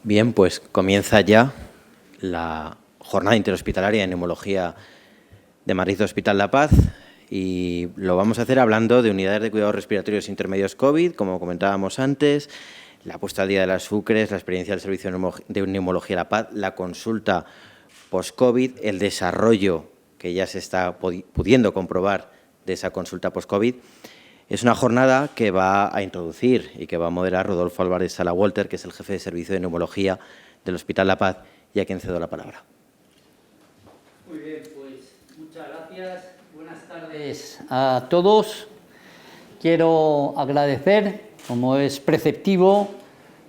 Bien, pues comienza ya la jornada interhospitalaria de neumología de Madrid Hospital La Paz y lo vamos a hacer hablando de unidades de cuidados respiratorios intermedios COVID, como comentábamos antes, la puesta al día de las FUCRES, la experiencia del Servicio de Neumología La Paz, la consulta post-COVID, el desarrollo que ya se está pudiendo comprobar de esa consulta post-COVID. Es una jornada que va a introducir y que va a moderar Rodolfo Álvarez Sala Walter, que es el jefe de servicio de neumología del Hospital La Paz, y a quien cedo la palabra. Muy bien, pues muchas gracias. Buenas tardes a todos. Quiero agradecer, como es preceptivo,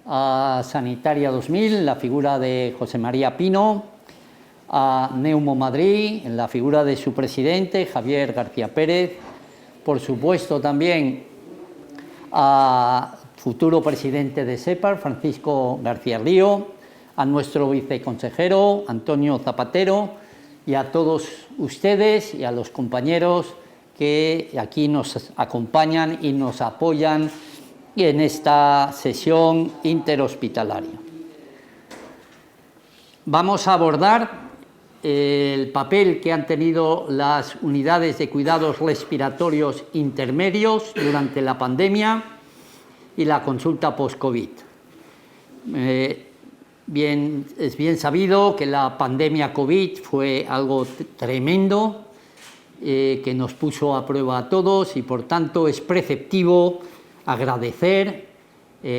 a Sanitaria 2000, la figura de José María Pino, a Neumo Madrid, en la figura de su presidente, Javier García Pérez, por supuesto también a futuro presidente de SEPAR, Francisco García Río, a nuestro viceconsejero, Antonio Zapatero, y a todos ustedes y a los compañeros que aquí nos acompañan y nos apoyan en esta sesión interhospitalaria. Vamos a abordar el papel que han tenido las unidades de cuidados respiratorios intermedios durante la pandemia y la consulta post-COVID. Es bien sabido que la pandemia COVID fue algo tremendo, que nos puso a prueba a todos y, por tanto, es preceptivo agradecer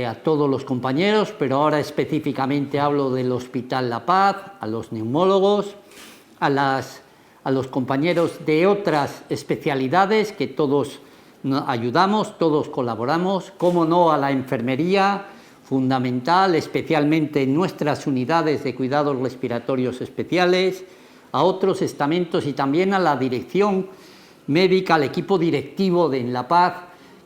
a todos los compañeros, pero ahora específicamente hablo del Hospital La Paz, a los neumólogos, a los compañeros de otras especialidades que todos ayudamos, todos colaboramos, cómo no a la enfermería, fundamental, especialmente en nuestras unidades de cuidados respiratorios especiales, a otros estamentos y también a la dirección médica, al equipo directivo de En La Paz,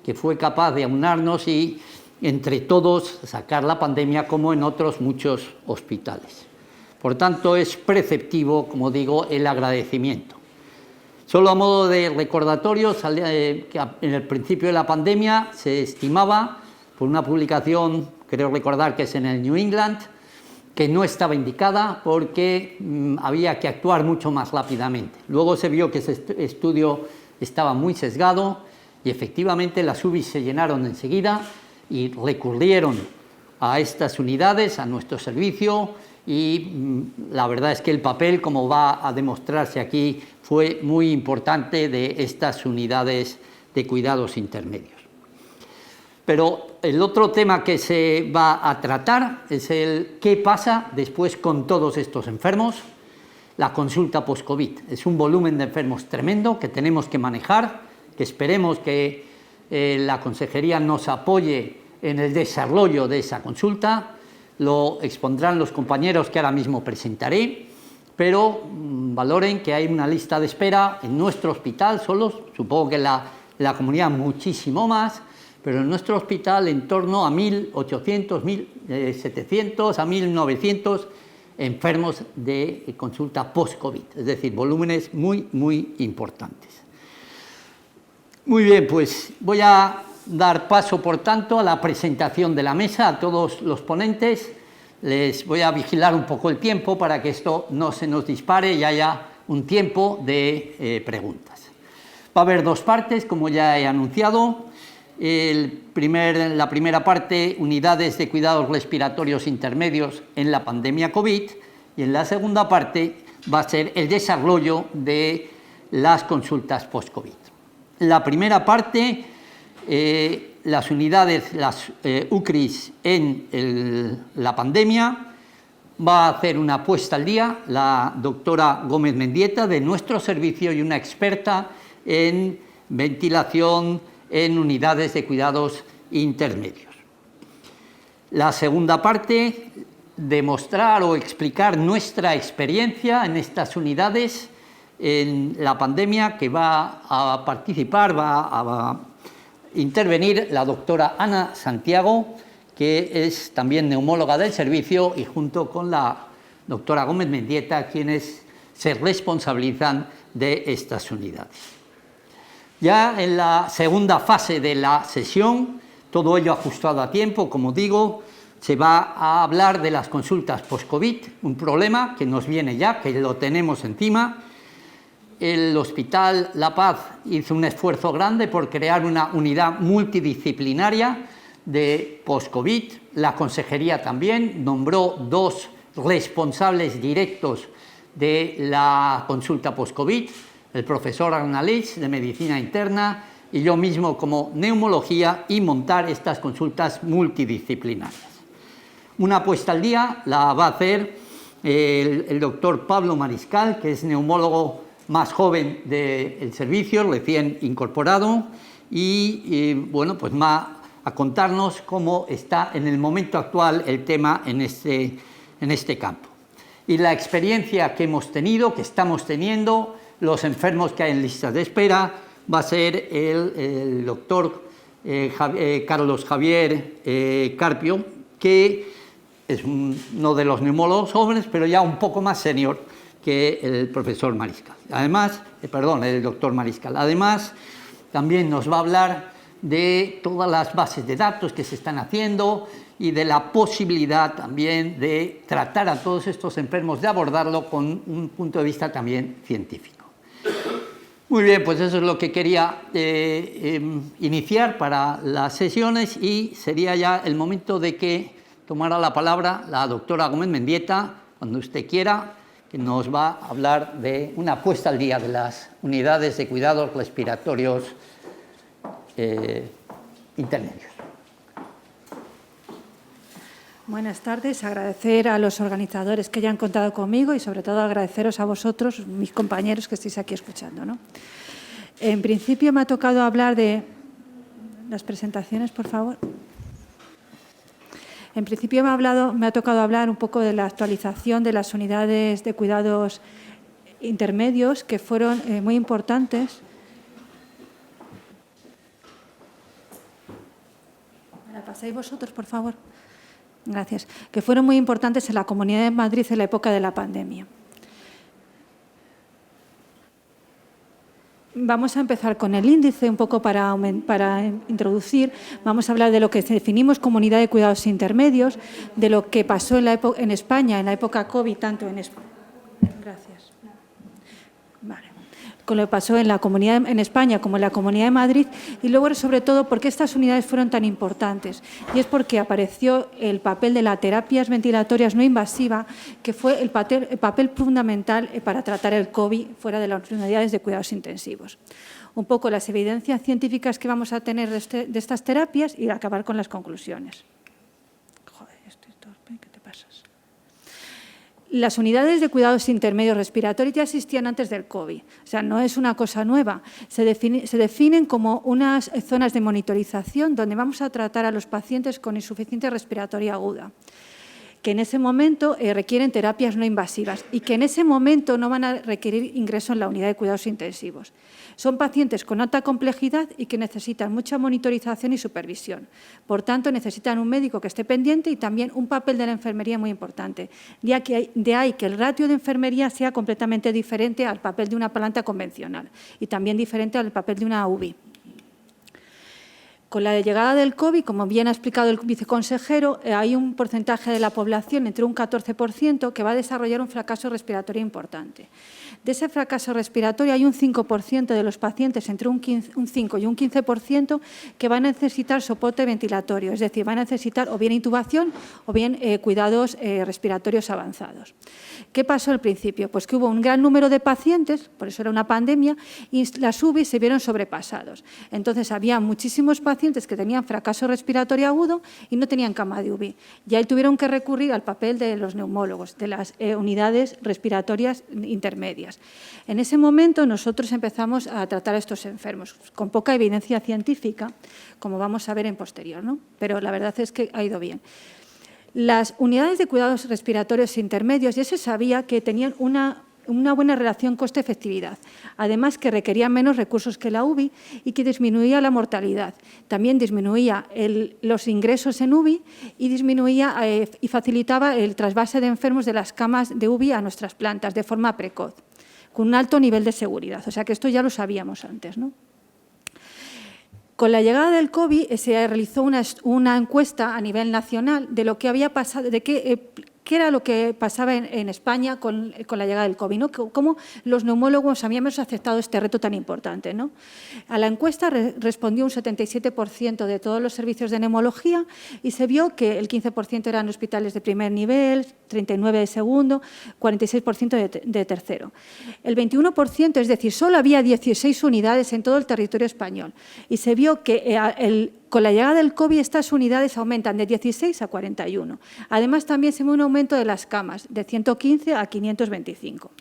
que fue capaz de aunarnos y entre todos sacar la pandemia como en otros muchos hospitales. Por tanto, es preceptivo, como digo, el agradecimiento. Solo a modo de recordatorio, que en el principio de la pandemia se estimaba, por una publicación, creo recordar que es en el New England, que no estaba indicada porque había que actuar mucho más rápidamente. Luego se vio que ese estudio estaba muy sesgado y efectivamente las UBIs se llenaron enseguida y recurrieron a estas unidades, a nuestro servicio, y la verdad es que el papel, como va a demostrarse aquí, fue muy importante de estas unidades de cuidados intermedios. Pero el otro tema que se va a tratar es el qué pasa después con todos estos enfermos. La consulta post-COVID es un volumen de enfermos tremendo que tenemos que manejar, que esperemos que la consejería nos apoye en el desarrollo de esa consulta. Lo expondrán los compañeros que ahora mismo presentaré, pero valoren que hay una lista de espera en nuestro hospital solos, supongo que en la comunidad muchísimo más, pero en nuestro hospital en torno a 1.800, 1.700 a 1.900 enfermos de consulta post-COVID, es decir, volúmenes muy, muy importantes. Muy bien, pues voy a dar paso, por tanto, a la presentación de la mesa, a todos los ponentes. Les voy a vigilar un poco el tiempo para que esto no se nos dispare y haya un tiempo de preguntas. Va a haber dos partes, como ya he anunciado. La primera parte, unidades de cuidados respiratorios intermedios en la pandemia COVID, y en la segunda parte va a ser el desarrollo de las consultas post-COVID. La primera parte, las unidades, las UCRIs en la pandemia, va a hacer una puesta al día la doctora Gómez Mendieta de nuestro servicio y una experta en ventilación en unidades de cuidados intermedios. La segunda parte, demostrar o explicar nuestra experiencia en estas unidades en la pandemia, que va a participar, va a intervenir la doctora Ana Santiago, que es también neumóloga del servicio, y junto con la doctora Gómez Mendieta, quienes se responsabilizan de estas unidades. Ya en la segunda fase de la sesión, todo ello ajustado a tiempo, como digo, se va a hablar de las consultas post-COVID, un problema que nos viene ya, que lo tenemos encima. El Hospital La Paz hizo un esfuerzo grande por crear una unidad multidisciplinaria de post-COVID. La Consejería también nombró 2 responsables directos de la consulta post-COVID, el profesor Arnaleix, de Medicina Interna, y yo mismo como Neumología, y montar estas consultas multidisciplinarias. Una puesta al día la va a hacer el doctor Pablo Mariscal, que es neumólogo más joven del servicio, recién incorporado, y bueno, pues va a contarnos cómo está en el momento actual el tema en este campo. Y la experiencia que hemos tenido, que estamos teniendo, los enfermos que hay en listas de espera, va a ser el doctor Carlos Javier Carpio, que es uno de los neumólogos jóvenes, pero ya un poco más senior que el profesor Mariscal. Además, el doctor Mariscal. Además, también nos va a hablar de todas las bases de datos que se están haciendo y de la posibilidad también de tratar a todos estos enfermos, de abordarlo con un punto de vista también científico. Muy bien, pues eso es lo que quería iniciar para las sesiones, y sería ya el momento de que tomara la palabra la doctora Gómez Mendieta, cuando usted quiera, que nos va a hablar de una puesta al día de las unidades de cuidados respiratorios intermedios. Buenas tardes. Agradecer a los organizadores que ya han contado conmigo y, sobre todo, agradeceros a vosotros, mis compañeros, que estáis aquí escuchando, ¿no? En principio me ha tocado hablar de... Las presentaciones, por favor. En principio me ha tocado hablar un poco de la actualización de las unidades de cuidados intermedios, que fueron muy importantes. ¿Me la pasáis vosotros, por favor? Gracias. Que fueron muy importantes en la Comunidad de Madrid en la época de la pandemia. Vamos a empezar con el índice, un poco para introducir. Vamos a hablar de lo que definimos como unidad de cuidados intermedios, de lo que pasó en España en la época COVID, tanto en España. Gracias. Vale. Con lo que pasó en España como en la Comunidad de Madrid, y luego, sobre todo, por qué estas unidades fueron tan importantes. Y es porque apareció el papel de las terapias ventilatorias no invasivas, que fue el papel fundamental para tratar el COVID fuera de las unidades de cuidados intensivos. Un poco las evidencias científicas que vamos a tener de estas terapias y acabar con las conclusiones. ¿Qué te pasas? Las unidades de cuidados intermedios respiratorios ya existían antes del COVID, o sea, no es una cosa nueva. Se definen como unas zonas de monitorización donde vamos a tratar a los pacientes con insuficiencia respiratoria aguda, que en ese momento requieren terapias no invasivas y que en ese momento no van a requerir ingreso en la unidad de cuidados intensivos. Son pacientes con alta complejidad y que necesitan mucha monitorización y supervisión. Por tanto, necesitan un médico que esté pendiente y también un papel de la enfermería muy importante. De ahí que el ratio de enfermería sea completamente diferente al papel de una planta convencional y también diferente al papel de una UBI. Con la llegada del COVID, como bien ha explicado el viceconsejero, hay un porcentaje de la población, entre un 14%, que va a desarrollar un fracaso respiratorio importante. De ese fracaso respiratorio hay un 5% de los pacientes, entre un 5 y un 15%, que van a necesitar soporte ventilatorio, es decir, van a necesitar o bien intubación o bien cuidados respiratorios avanzados. ¿Qué pasó al principio? Pues que hubo un gran número de pacientes, por eso era una pandemia, y las UBI se vieron sobrepasados. Entonces, había muchísimos pacientes que tenían fracaso respiratorio agudo y no tenían cama de UBI. Y ahí tuvieron que recurrir al papel de los neumólogos, de las unidades respiratorias intermedias. En ese momento nosotros empezamos a tratar a estos enfermos con poca evidencia científica, como vamos a ver en posterior, ¿no? Pero la verdad es que ha ido bien. Las unidades de cuidados respiratorios intermedios ya se sabía que tenían una buena relación coste-efectividad, además que requerían menos recursos que la UBI y que disminuía la mortalidad. También disminuía los ingresos en UBI y disminuía y facilitaba el trasvase de enfermos de las camas de UBI a nuestras plantas de forma precoz, con un alto nivel de seguridad. O sea que esto ya lo sabíamos antes, ¿no? Con la llegada del COVID se realizó una encuesta a nivel nacional de lo que había pasado, de qué era lo que pasaba en España con la llegada del COVID, ¿no? Cómo los neumólogos habíamos aceptado este reto tan importante, ¿no? A la encuesta respondió un 77% de todos los servicios de neumología y se vio que el 15% eran hospitales de primer nivel, 39% de segundo, 46% de tercero. El 21%, es decir, solo había 16 unidades en todo el territorio español y se vio que con la llegada del COVID estas unidades aumentan de 16 a 41. Además, también se ve un aumento de las camas, de 115 a 525.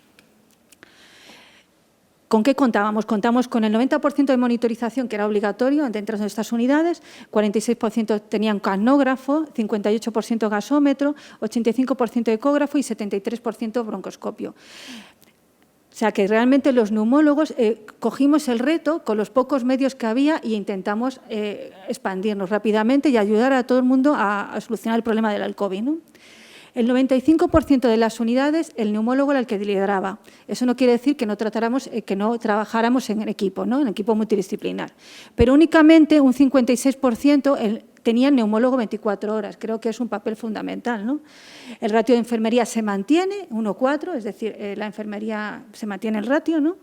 ¿Con qué contábamos? Contamos con el 90% de monitorización, que era obligatorio dentro de estas unidades, 46% tenían canógrafo, 58% gasómetro, 85% ecógrafo y 73% broncoscopio. O sea, que realmente los neumólogos cogimos el reto con los pocos medios que había e intentamos expandirnos rápidamente y ayudar a todo el mundo a solucionar el problema del COVID, ¿no? El 95% de las unidades, el neumólogo era el que lideraba. Eso no quiere decir que no trabajáramos en equipo, ¿no? En equipo multidisciplinar. Pero únicamente un 56% tenían neumólogo 24 horas. Creo que es un papel fundamental, ¿no? El ratio de enfermería se mantiene, 1,4, es decir, la enfermería se mantiene el ratio, ¿no?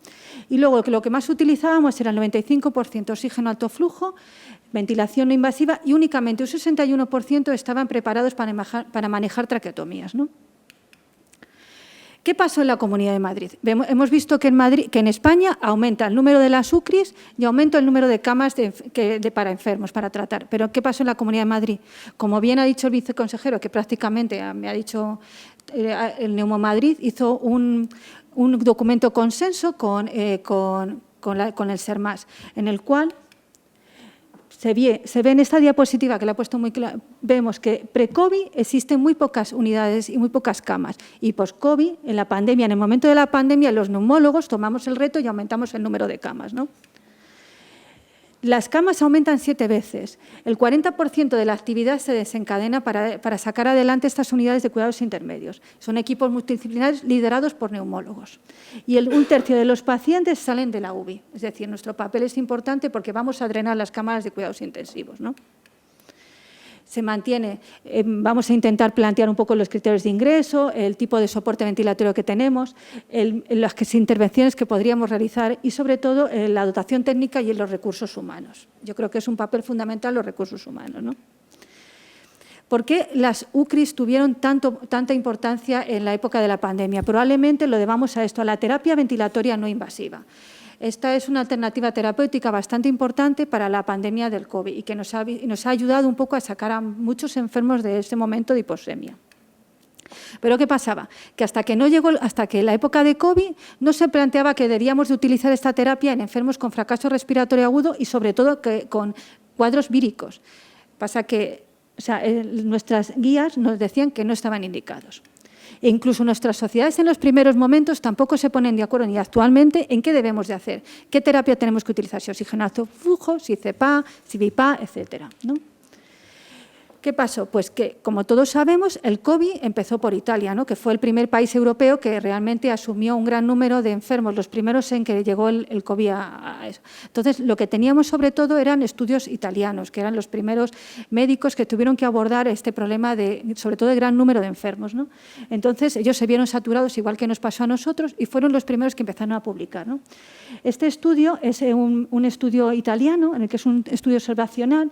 Y luego lo que más utilizábamos era el 95% oxígeno alto flujo, ventilación no invasiva y únicamente un 61% estaban preparados para manejar traqueotomías, ¿no? ¿Qué pasó en la Comunidad de Madrid? Hemos visto que en España aumenta el número de las UCRIs y aumenta el número de camas para enfermos, para tratar. Pero ¿qué pasó en la Comunidad de Madrid? Como bien ha dicho el viceconsejero, que prácticamente me ha dicho el Neumomadrid, hizo un documento consenso con el SERMAS, en el cual se ve en esta diapositiva, que la he puesto muy clara, vemos que pre-COVID existen muy pocas unidades y muy pocas camas. Y post-COVID, en la pandemia, en el momento de la pandemia, los neumólogos tomamos el reto y aumentamos el número de camas, ¿no? Las camas aumentan 7 veces. El 40% de la actividad se desencadena para sacar adelante estas unidades de cuidados intermedios. Son equipos multidisciplinares liderados por neumólogos. Y un tercio de los pacientes salen de la UBI. Es decir, nuestro papel es importante porque vamos a drenar las cámaras de cuidados intensivos, ¿no? Se mantiene, vamos a intentar plantear un poco los criterios de ingreso, el tipo de soporte ventilatorio que tenemos, las intervenciones que podríamos realizar y, sobre todo, la dotación técnica y los recursos humanos. Yo creo que es un papel fundamental los recursos humanos, ¿no? ¿Por qué las UCRIs tuvieron tanta importancia en la época de la pandemia? Probablemente lo debamos a esto, a la terapia ventilatoria no invasiva. Esta es una alternativa terapéutica bastante importante para la pandemia del COVID y que nos ha ayudado un poco a sacar a muchos enfermos de ese momento de hipoxemia. Pero ¿qué pasaba? Que hasta que la época de COVID no se planteaba que debíamos de utilizar esta terapia en enfermos con fracaso respiratorio agudo y sobre todo con cuadros víricos. Pasa que nuestras guías nos decían que no estaban indicados. E incluso nuestras sociedades en los primeros momentos tampoco se ponen de acuerdo ni actualmente en qué debemos de hacer, qué terapia tenemos que utilizar, si oxígeno alto flujo, si CEPA, si BIPA, etcétera, ¿no? ¿Qué pasó? Pues que, como todos sabemos, el COVID empezó por Italia, ¿no? Que fue el primer país europeo que realmente asumió un gran número de enfermos, los primeros en que llegó el COVID a eso. Entonces, lo que teníamos sobre todo eran estudios italianos, que eran los primeros médicos que tuvieron que abordar este problema sobre todo de gran número de enfermos, ¿no? Entonces, ellos se vieron saturados igual que nos pasó a nosotros y fueron los primeros que empezaron a publicar, ¿no? Este estudio es un estudio italiano, en el que es un estudio observacional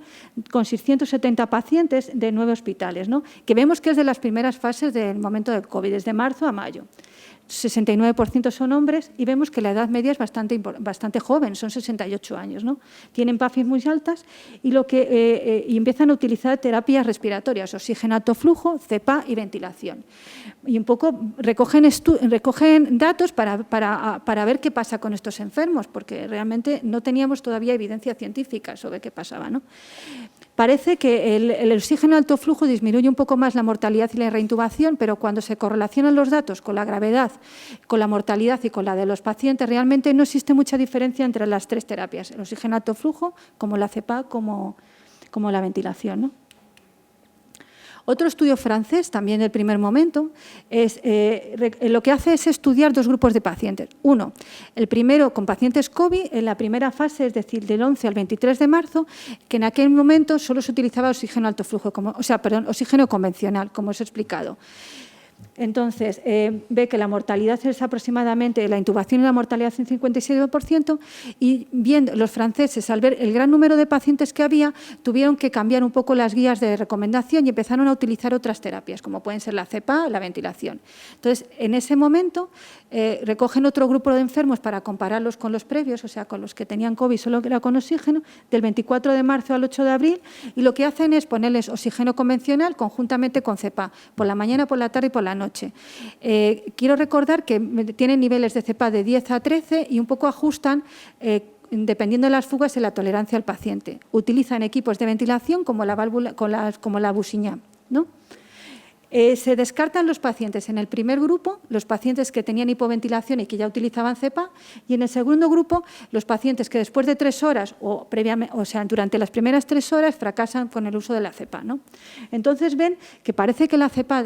con 670 pacientes de 9 hospitales, ¿no? Que vemos que es de las primeras fases del momento del COVID, desde marzo a mayo. 69% son hombres y vemos que la edad media es bastante joven, son 68 años, ¿no? Tienen PAFIs muy altas y empiezan a utilizar terapias respiratorias, oxígeno alto flujo, CEPA y ventilación. Y un poco recogen datos para ver qué pasa con estos enfermos, porque realmente no teníamos todavía evidencia científica sobre qué pasaba, ¿no? Parece que el oxígeno alto flujo disminuye un poco más la mortalidad y la reintubación, pero cuando se correlacionan los datos con la gravedad, con la mortalidad y con la de los pacientes, realmente no existe mucha diferencia entre las 3 terapias, el oxígeno alto flujo, como la CEPA, como la ventilación, ¿no? Otro estudio francés, también del primer momento, lo que hace es estudiar dos grupos de pacientes. Uno, el primero con pacientes COVID, en la primera fase, es decir, del 11 al 23 de marzo, que en aquel momento solo se utilizaba oxígeno alto flujo, oxígeno convencional, como os he explicado. Entonces, ve que la mortalidad es aproximadamente, la intubación y la mortalidad un 57%, y viendo los franceses, al ver el gran número de pacientes que había, tuvieron que cambiar un poco las guías de recomendación y empezaron a utilizar otras terapias, como pueden ser la CEPA, la ventilación. Entonces, en ese momento, recogen otro grupo de enfermos para compararlos con los previos, o sea, con los que tenían COVID solo que era con oxígeno, del 24 de marzo al 8 de abril, y lo que hacen es ponerles oxígeno convencional conjuntamente con CEPA, por la mañana, por la tarde y por la noche. Quiero recordar que tienen niveles de CEPA de 10 a 13 y un poco ajustan dependiendo de las fugas en la tolerancia al paciente. Utilizan equipos de ventilación como la válvula, como la Busignan, ¿no? Se descartan los pacientes en el primer grupo, los pacientes que tenían hipoventilación y que ya utilizaban CEPA, y en el segundo grupo, los pacientes que después de 3 horas o previamente, o sea, durante las primeras 3 horas fracasan con el uso de la CEPA, ¿no? Entonces ven que parece que la CEPA,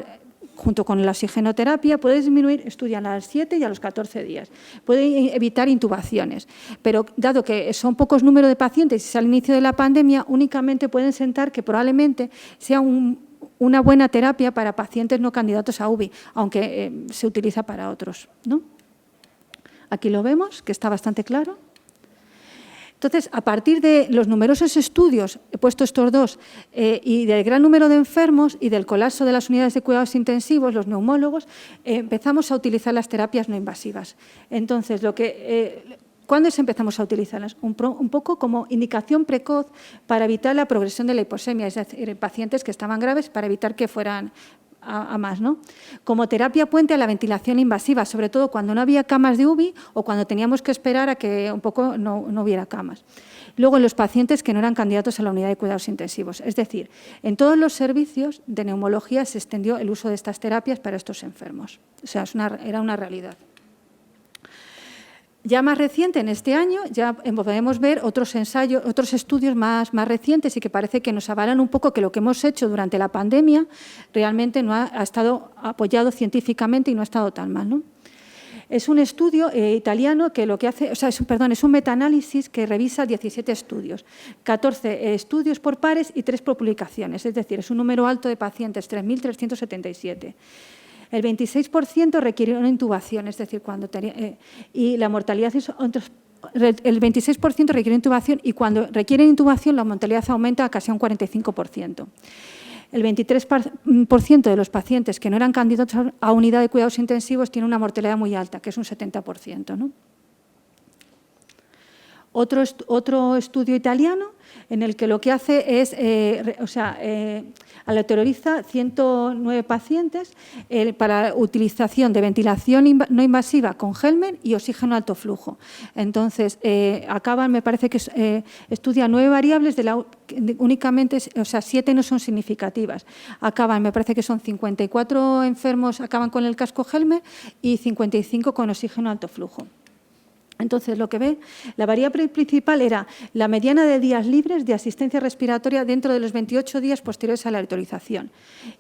junto con la oxigenoterapia, puede disminuir, estudian a los 7 y a los 14 días. Puede evitar intubaciones, pero dado que son pocos números de pacientes y es al inicio de la pandemia, únicamente pueden sentar que probablemente sea una buena terapia para pacientes no candidatos a UBI, aunque se utiliza para otros, ¿no? Aquí lo vemos, que está bastante claro. Entonces, a partir de los numerosos estudios, he puesto estos dos, y del gran número de enfermos y del colapso de las unidades de cuidados intensivos, los neumólogos, empezamos a utilizar las terapias no invasivas. Entonces, ¿cuándo empezamos a utilizarlas? Un poco como indicación precoz para evitar la progresión de la hiposemia, es decir, en pacientes que estaban graves para evitar que fueran a más, ¿no? Como terapia puente a la ventilación invasiva, sobre todo cuando no había camas de UBI o cuando teníamos que esperar a que un poco no hubiera camas. Luego, en los pacientes que no eran candidatos a la unidad de cuidados intensivos. Es decir, en todos los servicios de neumología se extendió el uso de estas terapias para estos enfermos. O sea, era una realidad. Ya más reciente, en este año, ya podemos ver otros ensayos, otros estudios más recientes y que parece que nos avalan un poco que lo que hemos hecho durante la pandemia realmente no ha estado apoyado científicamente y no ha estado tan mal, ¿no? Es un estudio italiano que lo que hace, o sea, es un metaanálisis que revisa 17 estudios, 14 estudios por pares y 3 por publicaciones, es decir, es un número alto de pacientes, 3.377. El 26% requirió una intubación, es decir, y la mortalidad el 26% requiere intubación y cuando requieren intubación la mortalidad aumenta a casi un 45%. El 23% de los pacientes que no eran candidatos a unidad de cuidados intensivos tienen una mortalidad muy alta, que es un 70%, ¿no? Otro estudio italiano en el que lo que hace es, aleatoriza 109 pacientes para utilización de ventilación no invasiva con Helmer y oxígeno alto flujo. Entonces, me parece que estudia 9 variables, únicamente, o sea, 7 no son significativas. Me parece que son 54 enfermos, acaban con el casco Helmer y 55 con oxígeno alto flujo. Entonces, lo que ve, la variable principal era la mediana de días libres de asistencia respiratoria dentro de los 28 días posteriores a la autorización.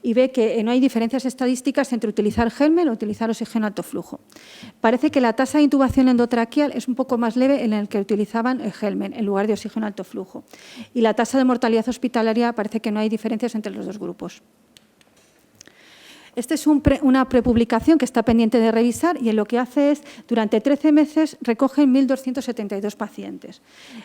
Y ve que no hay diferencias estadísticas entre utilizar Helmer o utilizar oxígeno alto flujo. Parece que la tasa de intubación endotraqueal es un poco más leve en el que utilizaban Helmer en lugar de oxígeno alto flujo. Y la tasa de mortalidad hospitalaria parece que no hay diferencias entre los dos grupos. Esta es una prepublicación que está pendiente de revisar y lo que hace es, durante 13 meses, recogen 1.272 pacientes.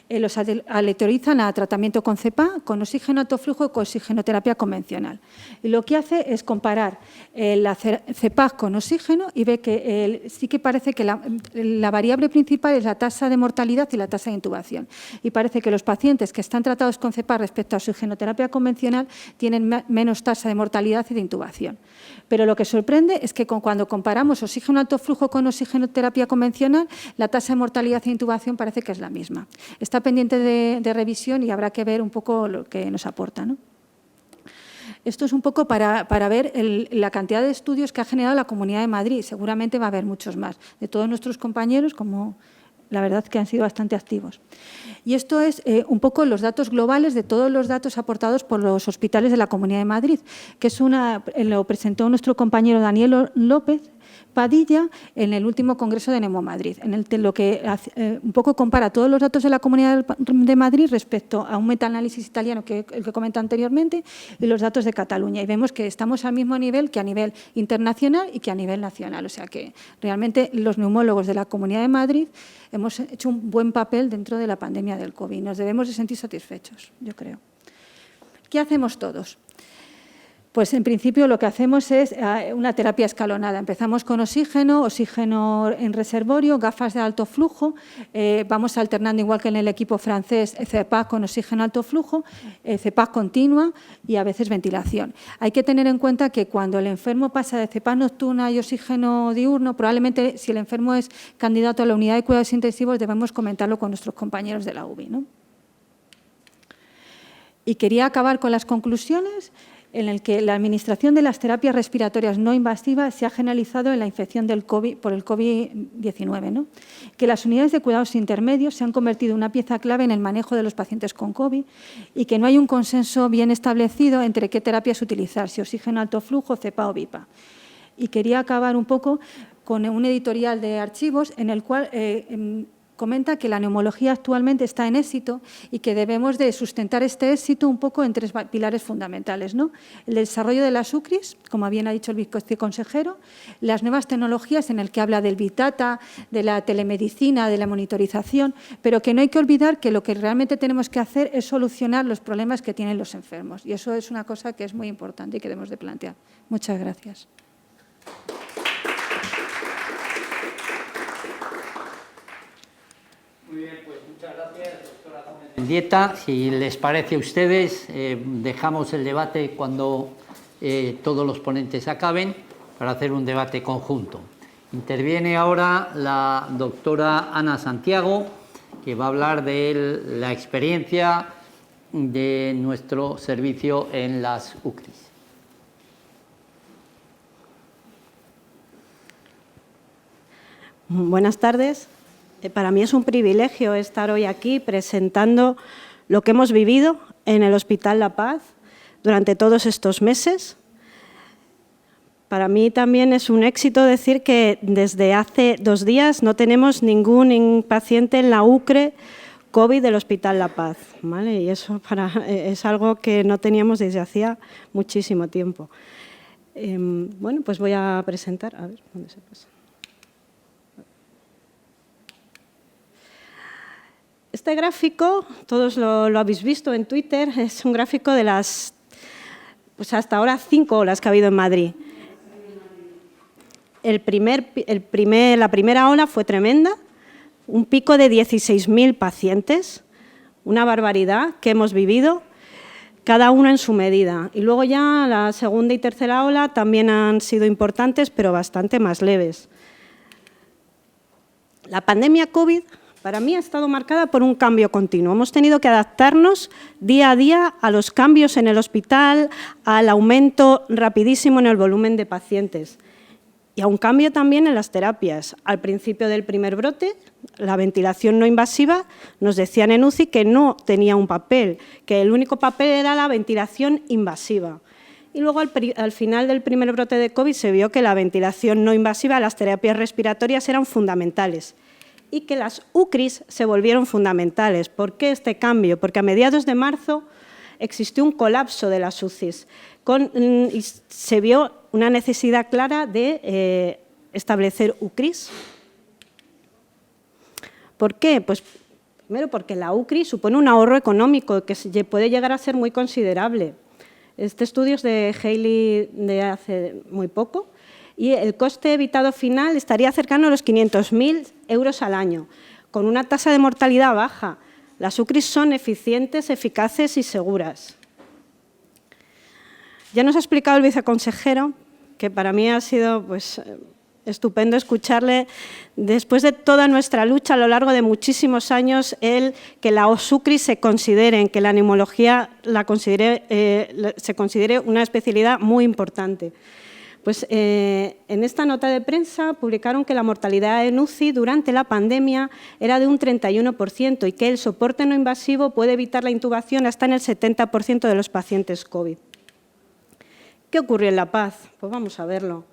Los aleatorizan a tratamiento con CEPA, con oxígeno alto flujo y con oxigenoterapia convencional. Y lo que hace es comparar la CEPA con oxígeno y ve que sí que parece que la variable principal es la tasa de mortalidad y la tasa de intubación. Y parece que los pacientes que están tratados con CEPA respecto a oxigenoterapia convencional tienen menos tasa de mortalidad y de intubación. Pero lo que sorprende es que cuando comparamos oxígeno alto flujo con oxigenoterapia convencional, la tasa de mortalidad e intubación parece que es la misma. Está pendiente de revisión y habrá que ver un poco lo que nos aporta, ¿no? Esto es un poco para ver la cantidad de estudios que ha generado la Comunidad de Madrid. Seguramente va a haber muchos más, de todos nuestros compañeros, como la verdad que han sido bastante activos. Y esto es un poco los datos globales de todos los datos aportados por los hospitales de la Comunidad de Madrid, que es lo presentó nuestro compañero Daniel López Padilla en el último Congreso de Nemo Madrid, en el lo que un poco compara todos los datos de la Comunidad de Madrid respecto a un metaanálisis italiano, el que comenté anteriormente, y los datos de Cataluña. Y vemos que estamos al mismo nivel que a nivel internacional y que a nivel nacional. O sea que realmente los neumólogos de la Comunidad de Madrid hemos hecho un buen papel dentro de la pandemia del COVID. Nos debemos de sentir satisfechos, yo creo. ¿Qué hacemos todos? Pues en principio lo que hacemos es una terapia escalonada. Empezamos con oxígeno en reservorio, gafas de alto flujo, vamos alternando igual que en el equipo francés CEPAC con oxígeno alto flujo, CEPAC continua y a veces ventilación. Hay que tener en cuenta que cuando el enfermo pasa de CEPAC nocturna y oxígeno diurno, probablemente si el enfermo es candidato a la unidad de cuidados intensivos debemos comentarlo con nuestros compañeros de la UBI, ¿no? Y quería acabar con las conclusiones en el que la administración de las terapias respiratorias no invasivas se ha generalizado en la infección del COVID, por el COVID-19, ¿no? Que las unidades de cuidados intermedios se han convertido en una pieza clave en el manejo de los pacientes con COVID y que no hay un consenso bien establecido entre qué terapias utilizar, si oxígeno alto flujo, CEPA o VIPA. Y quería acabar un poco con un editorial de archivos en el cual comenta que la neumología actualmente está en éxito y que debemos de sustentar este éxito un poco en tres pilares fundamentales, ¿no? El desarrollo de las UCRIs, como bien ha dicho el viceconsejero, las nuevas tecnologías en el que habla del Big Data, de la telemedicina, de la monitorización, pero que no hay que olvidar que lo que realmente tenemos que hacer es solucionar los problemas que tienen los enfermos. Y eso es una cosa que es muy importante y que debemos de plantear. Muchas gracias. Muy bien, pues muchas gracias, doctora Gómez Mendieta. Si les parece a ustedes, dejamos el debate cuando todos los ponentes acaben para hacer un debate conjunto. Interviene ahora la doctora Ana Santiago, que va a hablar de la experiencia de nuestro servicio en las UCRIs. Buenas tardes. Para mí es un privilegio estar hoy aquí presentando lo que hemos vivido en el Hospital La Paz durante todos estos meses. Para mí también es un éxito decir que desde hace 2 días no tenemos ningún paciente en la UCRE COVID del Hospital La Paz, ¿vale? Y eso es algo que no teníamos desde hacía muchísimo tiempo. Bueno, pues voy a presentar. A ver, ¿dónde se pasa? Este gráfico, todos lo habéis visto en Twitter, es un gráfico de las, pues hasta ahora 5 olas que ha habido en Madrid. La primera ola fue tremenda, un pico de 16.000 pacientes, una barbaridad que hemos vivido, cada uno en su medida. Y luego ya la segunda y tercera ola también han sido importantes, pero bastante más leves. La pandemia COVID para mí ha estado marcada por un cambio continuo. Hemos tenido que adaptarnos día a día a los cambios en el hospital, al aumento rapidísimo en el volumen de pacientes y a un cambio también en las terapias. Al principio del primer brote, la ventilación no invasiva, nos decían en UCI que no tenía un papel, que el único papel era la ventilación invasiva. Y luego al final del primer brote de COVID se vio que la ventilación no invasiva, las terapias respiratorias eran fundamentales y que las UCRIs se volvieron fundamentales. ¿Por qué este cambio? Porque a mediados de marzo existió un colapso de las UCIs y se vio una necesidad clara de establecer UCRIs. ¿Por qué? Pues primero porque la UCRI supone un ahorro económico que puede llegar a ser muy considerable. Este estudio es de Haley de hace muy poco y el coste evitado final estaría cercano a los 500.000 euros al año, con una tasa de mortalidad baja. Las UCRIs son eficientes, eficaces y seguras. Ya nos ha explicado el viceconsejero, que para mí ha sido pues, estupendo escucharle, después de toda nuestra lucha a lo largo de muchísimos años, que las UCRIs se consideren, que la neumología se considere una especialidad muy importante. Pues en esta nota de prensa publicaron que la mortalidad en UCI durante la pandemia era de un 31% y que el soporte no invasivo puede evitar la intubación hasta en el 70% de los pacientes COVID. ¿Qué ocurrió en La Paz? Pues vamos a verlo.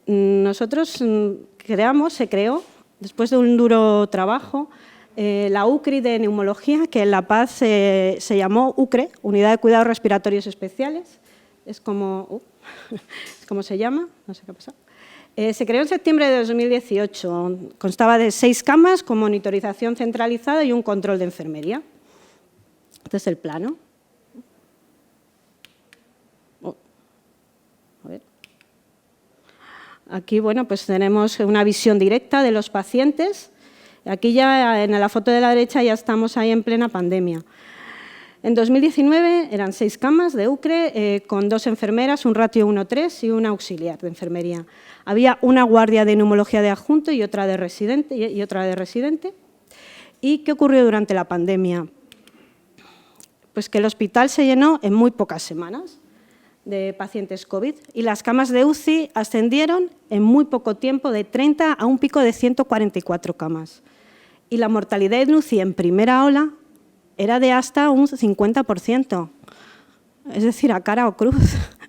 Nosotros se creó, después de un duro trabajo, la UCRI de neumología, que en La Paz se llamó UCRE, Unidad de Cuidados Respiratorios Especiales. Es como se llama, no sé qué ha pasado. Se creó en septiembre de 2018. Constaba de 6 camas con monitorización centralizada y un control de enfermería. Este es el plano. A ver. Aquí, bueno, pues tenemos una visión directa de los pacientes. Aquí ya en la foto de la derecha ya estamos ahí en plena pandemia. En 2019 eran 6 camas de UCRE con 2 enfermeras, un ratio 1:3 y una auxiliar de enfermería. Había una guardia de neumología de adjunto y otra de residente. ¿Y qué ocurrió durante la pandemia? Pues que el hospital se llenó en muy pocas semanas de pacientes COVID y las camas de UCI ascendieron en muy poco tiempo de 30 a un pico de 144 camas. Y la mortalidad en UCI en primera ola era de hasta un 50%, es decir, a cara o cruz.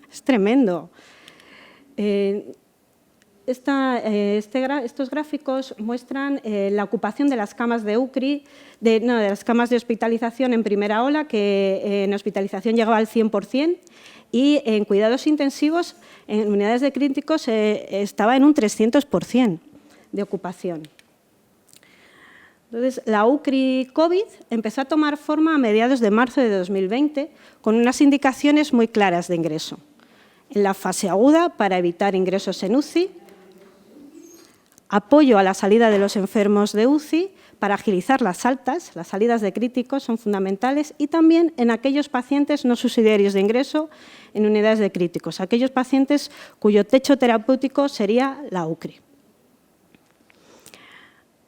Es tremendo. Estos gráficos muestran la ocupación de las camas de UCRI, de las camas de hospitalización en primera ola, que en hospitalización llegaba al 100%, y en cuidados intensivos, en unidades de críticos, estaba en un 300% de ocupación. Entonces, la UCRI COVID empezó a tomar forma a mediados de marzo de 2020 con unas indicaciones muy claras de ingreso. En la fase aguda, para evitar ingresos en UCI, apoyo a la salida de los enfermos de UCI para agilizar las altas, las salidas de críticos son fundamentales, y también en aquellos pacientes no subsidiarios de ingreso en unidades de críticos, aquellos pacientes cuyo techo terapéutico sería la UCRI.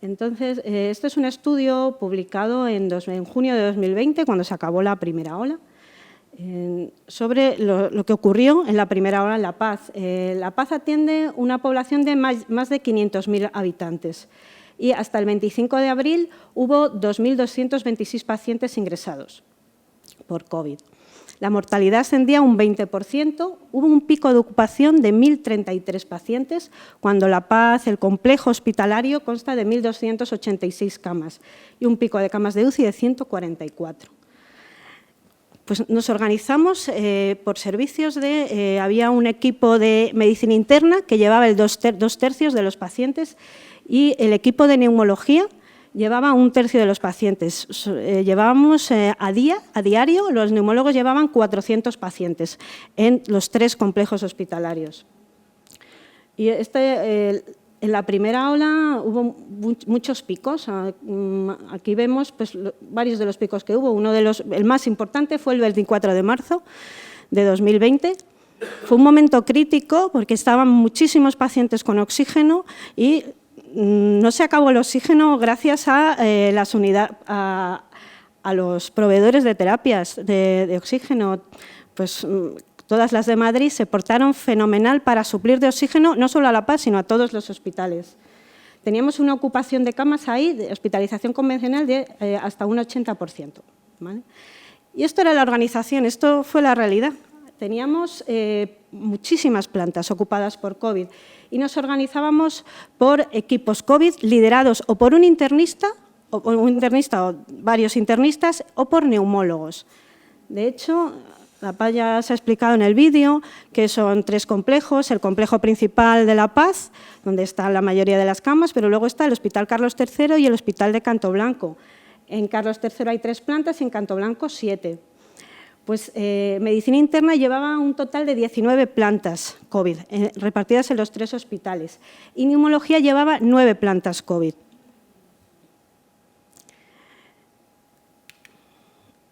Entonces, este es un estudio publicado en junio de 2020, cuando se acabó la primera ola, sobre lo que ocurrió en la primera ola en La Paz. La Paz atiende una población de más de 500.000 habitantes y hasta el 25 de abril hubo 2.226 pacientes ingresados por COVID. La mortalidad ascendía un 20%, hubo un pico de ocupación de 1.033 pacientes, cuando La Paz, el complejo hospitalario, consta de 1.286 camas y un pico de camas de UCI de 144. Pues nos organizamos por servicios había un equipo de medicina interna que llevaba el 2/3 de los pacientes y el equipo de neumología llevaba 1/3 de los pacientes. Llevábamos a diario, los neumólogos llevaban 400 pacientes en los 3 complejos hospitalarios. Y en la primera ola hubo muchos picos. Aquí vemos pues, varios de los picos que hubo. El más importante fue el 24 de marzo de 2020. Fue un momento crítico porque estaban muchísimos pacientes con oxígeno y no se acabó el oxígeno gracias a los proveedores de terapias de oxígeno. Pues todas las de Madrid se portaron fenomenal para suplir de oxígeno no solo a La Paz, sino a todos los hospitales. Teníamos una ocupación de camas ahí, de hospitalización convencional, de hasta un 80%. ¿Vale? Y esto era la organización, esto fue la realidad. Teníamos muchísimas plantas ocupadas por COVID y nos organizábamos por equipos COVID liderados o por un internista o varios internistas o por neumólogos. De hecho, La Paz ya se ha explicado en el vídeo que son 3 complejos, el complejo principal de La Paz, donde están la mayoría de las camas, pero luego está el Hospital Carlos III y el Hospital de Cantoblanco. En Carlos III hay 3 plantas y en Cantoblanco 7. Pues medicina interna llevaba un total de 19 plantas COVID, repartidas en los 3 hospitales, y neumología llevaba 9 plantas COVID.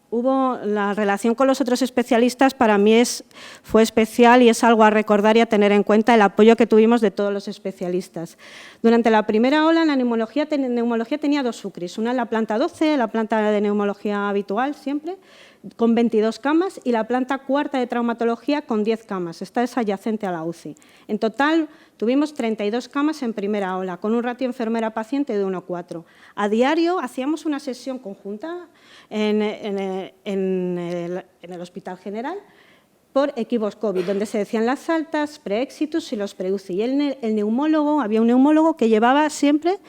La relación con los otros especialistas para mí fue especial y es algo a recordar y a tener en cuenta el apoyo que tuvimos de todos los especialistas. Durante la primera ola, la neumología tenía 2 UCRIs, una en la planta 12, la planta de neumología habitual siempre, con 22 camas, y la planta cuarta de traumatología con 10 camas. Esta es adyacente a la UCI. En total, tuvimos 32 camas en primera ola, con un ratio enfermera-paciente de 1,4. A diario hacíamos una sesión conjunta en el Hospital General por equipos COVID, donde se decían las altas, pre-exitus y los pre-UCI. Y el neumólogo, había un neumólogo que llevaba siempre,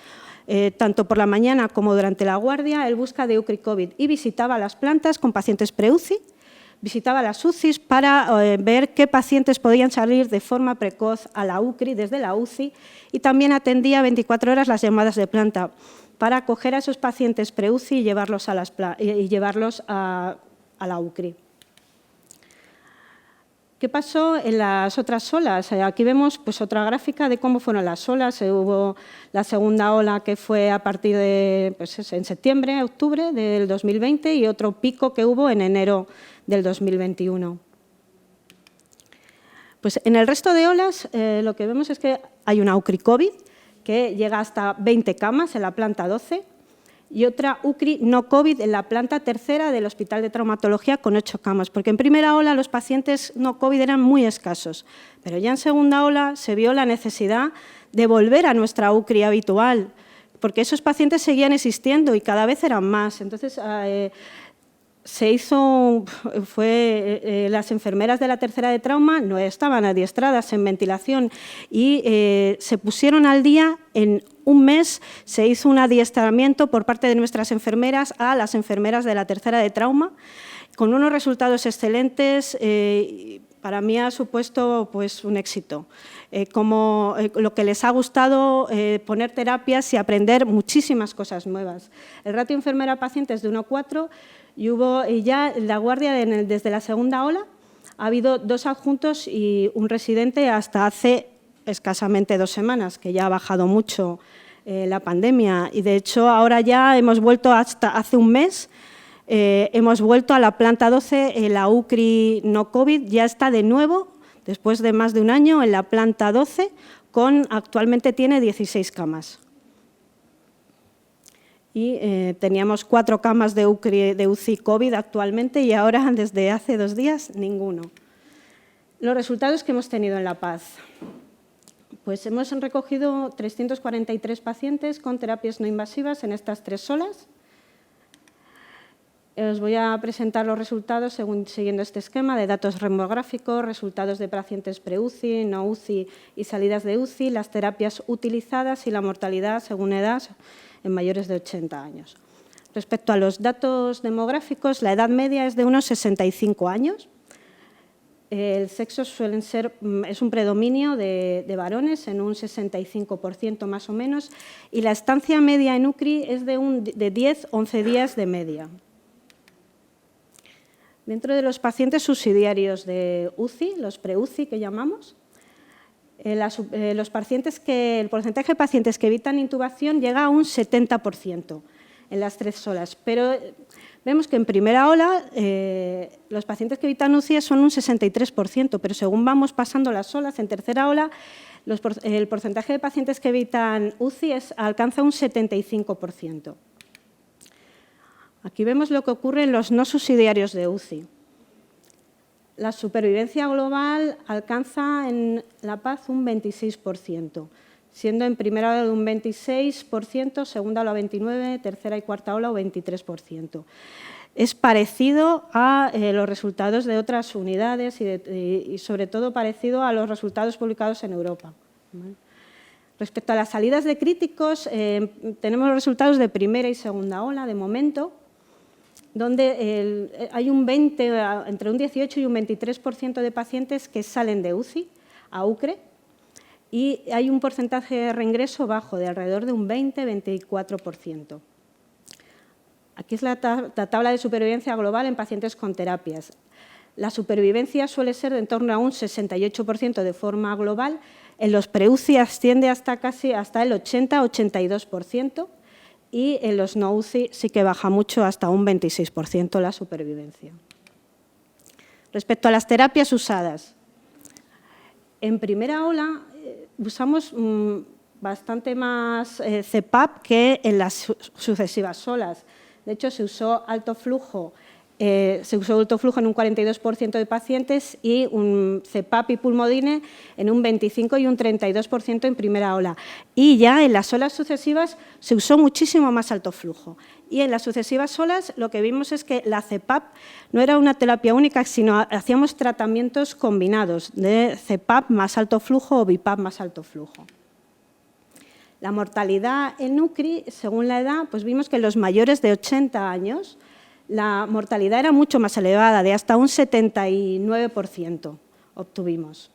tanto por la mañana como durante la guardia, el busca de UCRI COVID y visitaba las plantas con pacientes pre-UCI, visitaba las UCIs para ver qué pacientes podían salir de forma precoz a la UCRI desde la UCI, y también atendía 24 horas las llamadas de planta para acoger a esos pacientes pre-UCI y llevarlos a la UCRI. ¿Qué pasó en las otras olas? Aquí vemos pues, otra gráfica de cómo fueron las olas. Hubo la segunda ola que fue a partir de pues, en septiembre, octubre del 2020, y otro pico que hubo en enero del 2021. Pues en el resto de olas lo que vemos es que hay una UCRI COVID que llega hasta 20 camas en la planta 12 y otra UCRI no COVID en la planta tercera del Hospital de Traumatología con 8 camas, porque en primera ola los pacientes no COVID eran muy escasos, pero ya en segunda ola se vio la necesidad de volver a nuestra UCRI habitual, porque esos pacientes seguían existiendo y cada vez eran más. Entonces, las enfermeras de la tercera de trauma no estaban adiestradas en ventilación y se pusieron al día. En un mes se hizo un adiestramiento por parte de nuestras enfermeras a las enfermeras de la tercera de trauma, con unos resultados excelentes. Para mí ha supuesto pues, un éxito. Lo que les ha gustado poner terapias y aprender muchísimas cosas nuevas. El ratio enfermera-paciente es de 1,4 y hubo ya la guardia desde la segunda ola. Ha habido 2 adjuntos y un residente hasta hace escasamente 2 semanas, que ya ha bajado mucho la pandemia. Y de hecho ahora ya hemos vuelto hasta hace un mes. Hemos vuelto a la planta 12, la UCRI no COVID ya está de nuevo, después de más de un año, en la planta 12, actualmente tiene 16 camas. Y teníamos 4 camas de UCI COVID actualmente y ahora, desde hace 2 días, ninguno. Los resultados que hemos tenido en La Paz. Pues hemos recogido 343 pacientes con terapias no invasivas en estas 3 olas. Os voy a presentar los resultados siguiendo este esquema de datos demográficos, resultados de pacientes pre-UCI, no UCI y salidas de UCI, las terapias utilizadas y la mortalidad según edad en mayores de 80 años. Respecto a los datos demográficos, la edad media es de unos 65 años. El sexo es un predominio de varones en un 65% más o menos, y la estancia media en UCRI es de 10-11 días de media. Dentro de los pacientes subsidiarios de UCI, los pre-UCI que llamamos, el porcentaje de pacientes que evitan intubación llega a un 70% en las 3 olas, pero vemos que en primera ola los pacientes que evitan UCI son un 63%, pero según vamos pasando las olas, en tercera ola el porcentaje de pacientes que evitan UCI alcanza un 75%. Aquí vemos lo que ocurre en los no subsidiarios de UCI. La supervivencia global alcanza en La Paz un 26%, siendo en primera ola un 26%, segunda ola 29%, tercera y cuarta ola un 23%. Es parecido a los resultados de otras unidades y sobre todo parecido a los resultados publicados en Europa. ¿Vale? Respecto a las salidas de críticos, tenemos los resultados de primera y segunda ola de momento, donde hay entre un 18 y un 23% de pacientes que salen de UCI a UCRE y hay un porcentaje de reingreso bajo, de alrededor de un 20-24%. Aquí es la tabla de supervivencia global en pacientes con terapias. La supervivencia suele ser de en torno a un 68% de forma global. En los pre-UCI asciende hasta el 80-82%. Y en los no UCI sí que baja mucho, hasta un 26% la supervivencia. Respecto a las terapias usadas, en primera ola usamos bastante más CPAP que en las sucesivas olas. De hecho, se usó alto flujo en un 42% de pacientes y un CPAP y pulmodine en un 25 y un 32% en primera ola. Y ya en las olas sucesivas se usó muchísimo más alto flujo. Y en las sucesivas olas lo que vimos es que la CPAP no era una terapia única, sino hacíamos tratamientos combinados de CPAP más alto flujo o BiPAP más alto flujo. La mortalidad en UCRI, según la edad, pues vimos que en los mayores de 80 años la mortalidad era mucho más elevada, de hasta un 79% obtuvimos.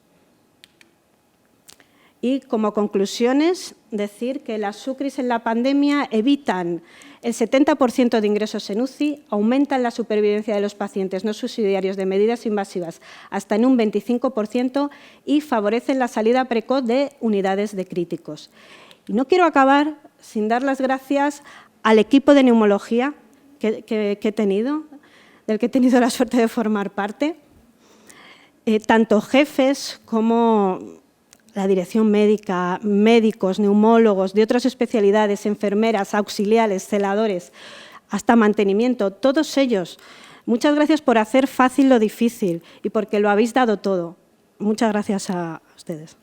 Y como conclusiones, decir que las UCRIs en la pandemia evitan el 70% de ingresos en UCI, aumentan la supervivencia de los pacientes no subsidiarios de medidas invasivas hasta en un 25% y favorecen la salida precoz de unidades de críticos. Y no quiero acabar sin dar las gracias al equipo de neumología que he tenido, del que he tenido la suerte de formar parte, tanto jefes como la dirección médica, médicos, neumólogos de otras especialidades, enfermeras, auxiliares, celadores, hasta mantenimiento, todos ellos. Muchas gracias por hacer fácil lo difícil y porque lo habéis dado todo. Muchas gracias a ustedes.